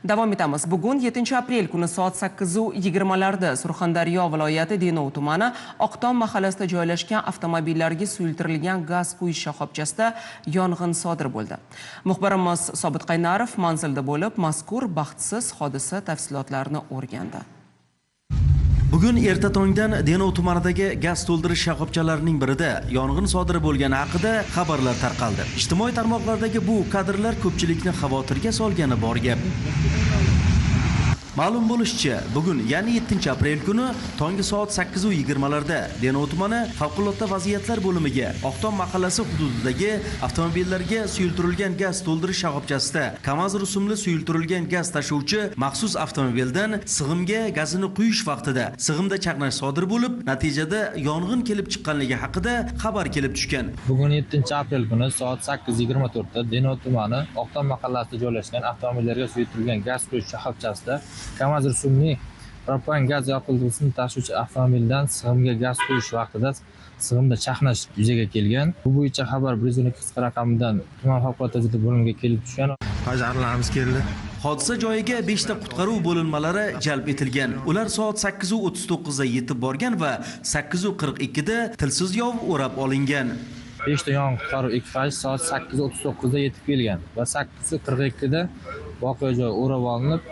Davom etamiz. Bugun 7-aprel kuni soat 8:20larda Surxondaryo viloyati Denov tumani Oqtom mahallasida joylashgan avtomobillarga suyultirilgan gaz quyish shoxobchasida yong'in sodir bo'ldi. Muxbirimiz Sobit Qaynarov manzilda bo'lib, mazkur baxtsiz hodisa tafsilotlarini o'rgandi. Bugun erta tongdan Denov tumanidagi gaz to'ldirish shoxobchalarining birida yong'in sodir bo'lgani haqida xabarlar tarqaldi. Ijtimoiy tarmoqlardagi bu kadrlar ko'pchilikni xavotirga solgani bor gap. Ma'lum bo'lishicha, bugun, ya'ni 7-aprel kuni tongi soat 8:20larda Denov tumani favqulodda vaziyatlar bo'limiga Oqtom mahallasi hududidagi avtomobillarga suyultirilgan gaz to'ldirish shoxobchasida KAMAZ rusumli suyultirilgan gaz tashuvchi maxsus avtomobildan sig'imga gazini quyish vaqtida sig'imda chaqnash sodir bo'lib, natijada yong'in kelib chiqqanligi haqida xabar kelib tushgan. Bugun 7-aprel kuni soat 8:24da Denov tumani Oqtom mahallasida joylashgan avtomobillarga suyultirilgan gaz quyish shoxobchasida KAMAZ rusumli propan gaz yoqilg'isini tashuvchi avtomobildan sig'imga gaz quyish vaqtida sig'imda chaqnash yuzaga kelgan. Bu bo'yicha xabar 112 raqamidan tuman favqulodda vaziyatlar bo'limiga kelib tushgan. Bajarlarimiz keldi. Hodisa joyiga 5 ta qutqaruv bo'linmalari jalb etilgan. Ular soat 8:39 da yetib borgan va 8:42 da tilsiz yov o'rab olingan. 5 ta yong'in qutqaruv ekipaji soat 8:39 da yetib kelgan va 8:42 da voqea joyi o'rab olinib,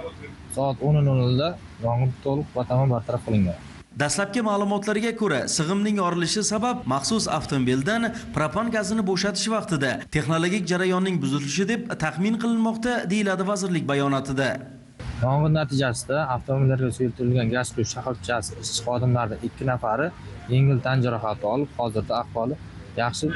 soat 10:00 da yong'in to'liq va tamom bartaraf qilingan. Dastlabki ma'lumotlarga ko'ra, sig'imning yorilishi sabab maxsus avtomobildan propan gazini bo'shatish vaqtida texnologik jarayonning buzilishi deb taxmin qilinmoqda, deyiladi vazirlik bayonotida. Yong'in natijasida avtomobillarga suyultirilgan gaz quyish shoxobchasi ishchi xodimlaridan 2 nafari yengil tan jarohati olib, hozirda ahvoli yaxshi.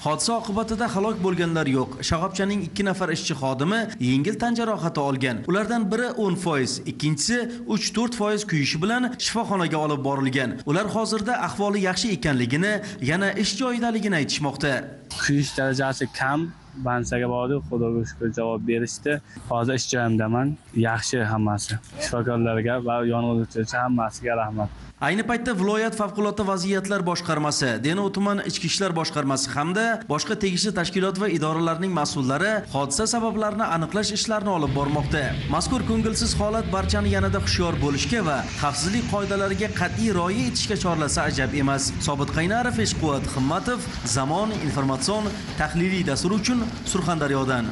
Hodisa oqibatida halok bo'lganlar yo'q. Shoxobchaning 2 nafar ishchi xodimi yengil tan jarohati olgan. Ulardan biri 10%, ikkinchisi 3-4% kuyishi bilan shifoxonaga olib borilgan. Ular hozirda ahvoli yaxshi ekanligini, yana ish joyidaligini aytishmoqda. Kuyish darajasi kam, bansaga bordik, Xudoga shukr javob berishdi. Hozir ish joyimdaman. Yaxshi hammasi. Shifokorlarga va yong'in o'chiruvchi hammasiga rahmat. Ayni paytda viloyat favqulodda vaziyatlar boshqarmasi, Denov tuman ichki ishlar boshqarmasi hamda boshqa tegishli tashkilot va idoralarning mas'ullari hodisa sabablarini aniqlash ishlarini olib bormoqda. Mazkur ko'ngilsiz holat barchani yanada hushyor bo'lishga va xavfsizlik qoidalariga qat'iy rioya etishga chorlasa ajab emas. Sobit Qaynarov, Eshquvvat Himmatov, Zamon informatsion tahliliy dasturi uchun Surxondaryodan.